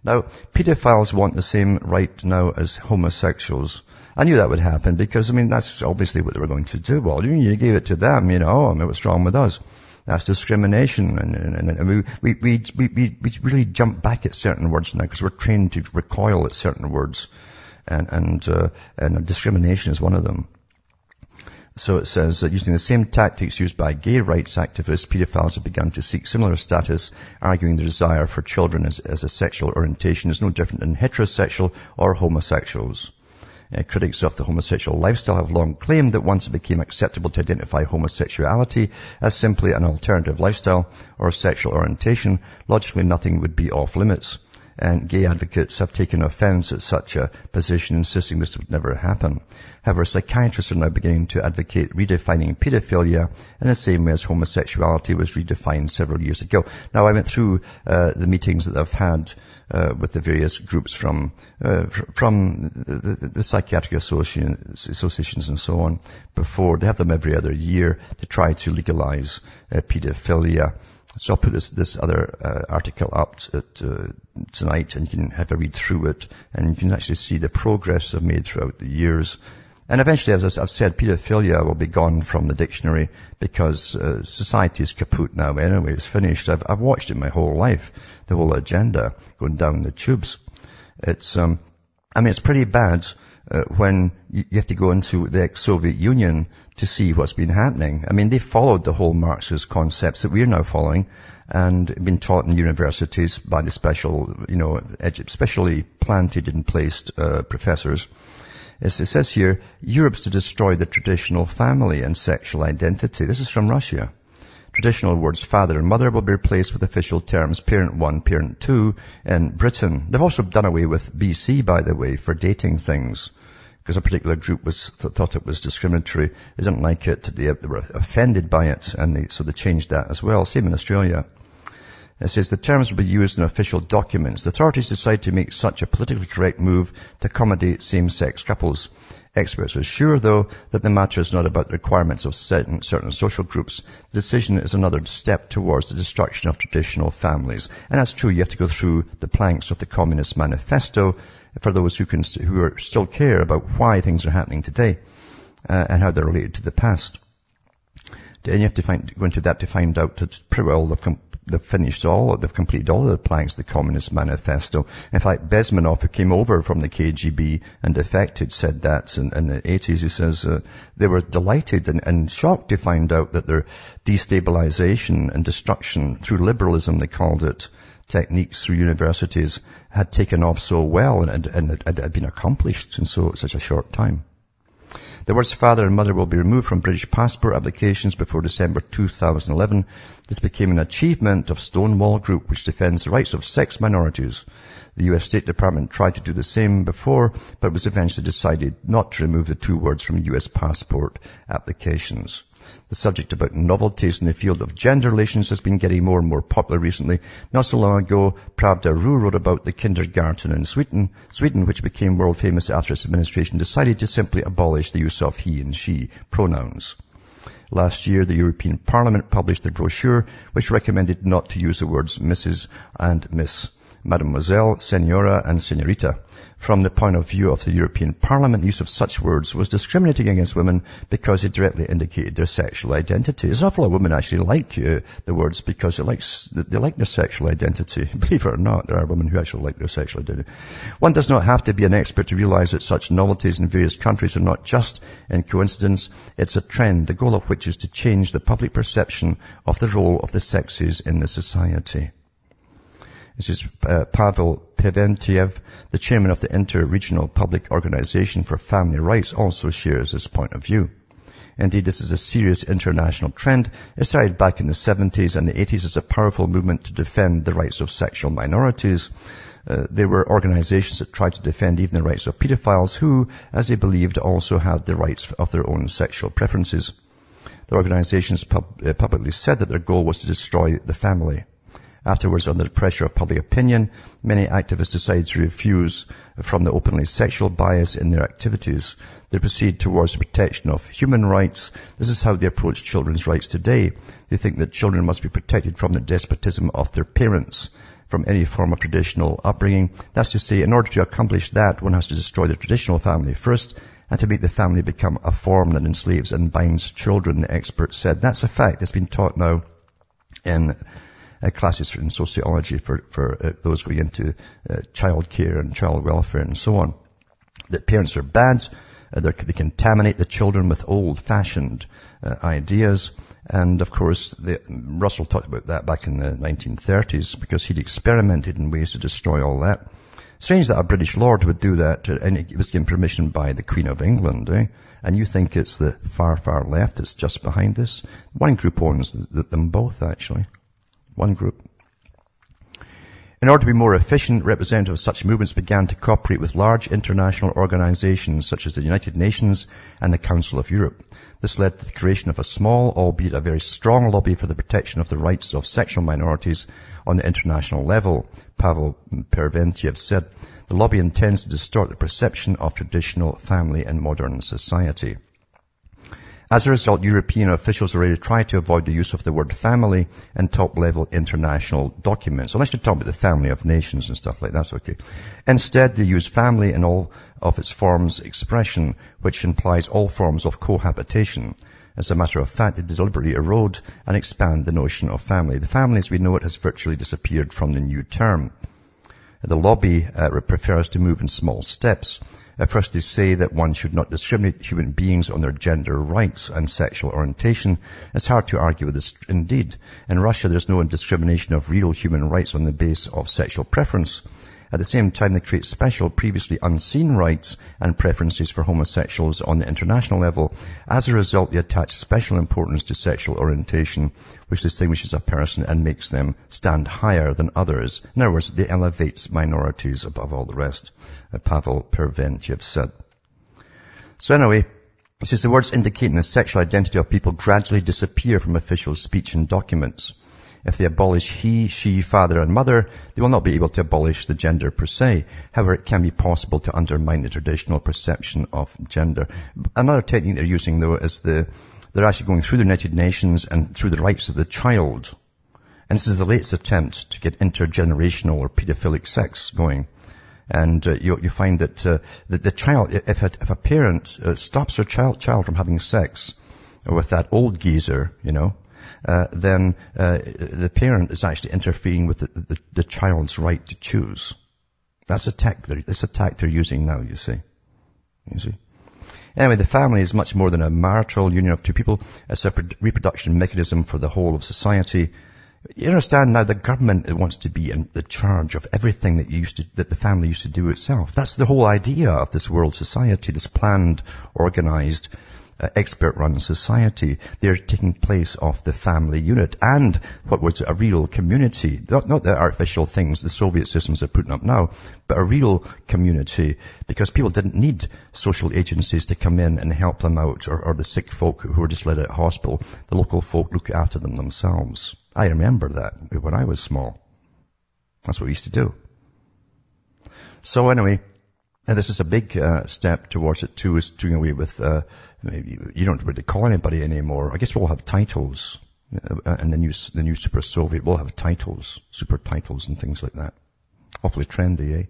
Now, pedophiles want the same right now as homosexuals. I knew that would happen because, that's obviously what they were going to do. Well, you gave it to them, what's wrong with us? That's discrimination. And we really jump back at certain words now because we're trained to recoil at certain words. And discrimination is one of them. So it says that using the same tactics used by gay rights activists, pedophiles have begun to seek similar status, arguing the desire for children as a sexual orientation is no different than heterosexual or homosexuals. Critics of the homosexual lifestyle have long claimed that once it became acceptable to identify homosexuality as simply an alternative lifestyle or sexual orientation, logically nothing would be off limits. And gay advocates have taken offense at such a position, insisting this would never happen. However, psychiatrists are now beginning to advocate redefining pedophilia in the same way as homosexuality was redefined several years ago. Now, I went through the meetings that I've had with the various groups from the psychiatric associations and so on before. They have them every other year to try to legalize pedophilia. So I'll put this other article up tonight, and you can have a read through it, and you can actually see the progress I've made throughout the years. And eventually, as I've said, pedophilia will be gone from the dictionary because society is kaput now. Anyway, it's finished. I've watched it my whole life, the whole agenda going down the tubes. It's it's pretty bad when you have to go into the ex-Soviet Union to see what's been happening. They followed the whole Marxist concepts that we're now following and been taught in universities by the specially planted and placed professors. As it says here, Europe's to destroy the traditional family and sexual identity. This is from Russia. Traditional words father and mother will be replaced with official terms parent 1, parent 2 in Britain. They've also done away with BC, by the way, for dating things, because a particular group thought it was discriminatory. They didn't like it. They were offended by it, and so they changed that as well. Same in Australia. It says the terms will be used in official documents. The authorities decide to make such a politically correct move to accommodate same-sex couples. Experts are sure, though, that the matter is not about the requirements of certain social groups. The decision is another step towards the destruction of traditional families. And that's true. You have to go through the planks of the Communist Manifesto for those who still care about why things are happening today and how they're related to the past. And you have to go into that to find out that pretty well they've completed all of the planks of the Communist Manifesto. In fact, Bezmenov, who came over from the KGB and defected, said that in the 80s. He says they were delighted and shocked to find out that their destabilization and destruction through liberalism, they called it, techniques through universities, had taken off so well and had been accomplished in such a short time. The words father and mother will be removed from British passport applications before December 2011. This became an achievement of Stonewall Group, which defends the rights of sex minorities. The U.S. State Department tried to do the same before, but was eventually decided not to remove the two words from U.S. passport applications. The subject about novelties in the field of gender relations has been getting more and more popular recently. Not so long ago, Pravda Ru wrote about the kindergarten in Sweden, which became world famous after its administration decided to simply abolish the use of he and she pronouns. Last year, the European Parliament published a brochure which recommended not to use the words Mrs. and Miss, Mademoiselle, Senora and Senorita. From the point of view of the European Parliament, the use of such words was discriminating against women because it directly indicated their sexual identity. There's an awful lot of women actually like the words because they like their sexual identity. Believe it or not, there are women who actually like their sexual identity. One does not have to be an expert to realize that such novelties in various countries are not just in coincidence. It's a trend, the goal of which is to change the public perception of the role of the sexes in the society. This is Pavel Peventiev, the chairman of the Inter-Regional Public Organization for Family Rights, also shares this point of view. Indeed, this is a serious international trend. It started back in the 70s and the 80s as a powerful movement to defend the rights of sexual minorities. There were organizations that tried to defend even the rights of pedophiles who, as they believed, also had the rights of their own sexual preferences. The organizations publicly said that their goal was to destroy the family. Afterwards, under the pressure of public opinion, many activists decided to refuse from the openly sexual bias in their activities. They proceed towards the protection of human rights. This is how they approach children's rights today. They think that children must be protected from the despotism of their parents. from any form of traditional upbringing. That's to say, in order to accomplish that, one has to destroy the traditional family first, and to make the family become a form that enslaves and binds children, the expert said. That's a fact. It's been taught now in classes in sociology for those going into child care and child welfare and so on. That parents are bad. They contaminate the children with old-fashioned ideas. And, of course, Russell talked about that back in the 1930s because he'd experimented in ways to destroy all that. Strange that a British lord would do that, and it was given permission by the Queen of England, eh? And you think it's the far, far left that's just behind this? One group owns them both, actually. One group. In order to be more efficient, representatives of such movements began to cooperate with large international organizations such as the United Nations and the Council of Europe. This led to the creation of a small, albeit a very strong lobby for the protection of the rights of sexual minorities on the international level. Pavel Perventiev said, the lobby intends to distort the perception of traditional family in modern society. As a result, European officials already try to avoid the use of the word family in top-level international documents. Unless you're talking about the family of nations and stuff like that, that's okay. Instead, they use family in all of its forms expression, which implies all forms of cohabitation. As a matter of fact, they deliberately erode and expand the notion of family. The family as we know it has virtually disappeared from the new term. The lobby prefers to move in small steps. First, they say that one should not discriminate human beings on their gender rights and sexual orientation. It's hard to argue with this indeed. In Russia, there's no discrimination of real human rights on the basis of sexual preference. At the same time, they create special, previously unseen rights and preferences for homosexuals on the international level. As a result, they attach special importance to sexual orientation, which distinguishes a person and makes them stand higher than others. In other words, they elevate minorities above all the rest, Pavel Perventiev said. So anyway, it says the words indicating the sexual identity of people gradually disappear from official speech and documents. If they abolish he, she, father and mother, they will not be able to abolish the gender per se. However, it can be possible to undermine the traditional perception of gender. Another technique they're using, though, is they're actually going through the United Nations and through the rights of the child. And this is the latest attempt to get intergenerational or pedophilic sex going. And you find that the child, if a parent stops their child from having sex with that old geezer, then the parent is actually interfering with the child's right to choose. That's a tactic they're using now, you see. Anyway, the family is much more than a marital union of two people. It's a reproduction mechanism for the whole of society. You understand now the government wants to be in the charge of everything that the family used to do itself. That's the whole idea of this world society, this planned, organized, expert-run society. They're taking place of the family unit and what was a real community. Not the artificial things the Soviet systems are putting up now, but a real community, because people didn't need social agencies to come in and help them out, or the sick folk who were just let out of hospital. The local folk look after them themselves. I remember that when I was small. That's what we used to do. So anyway, this is a big step towards it too, is doing away with, you don't really call anybody anymore. I guess we'll have titles, and the new super Soviet will have titles, super titles and things like that. Awfully trendy, eh?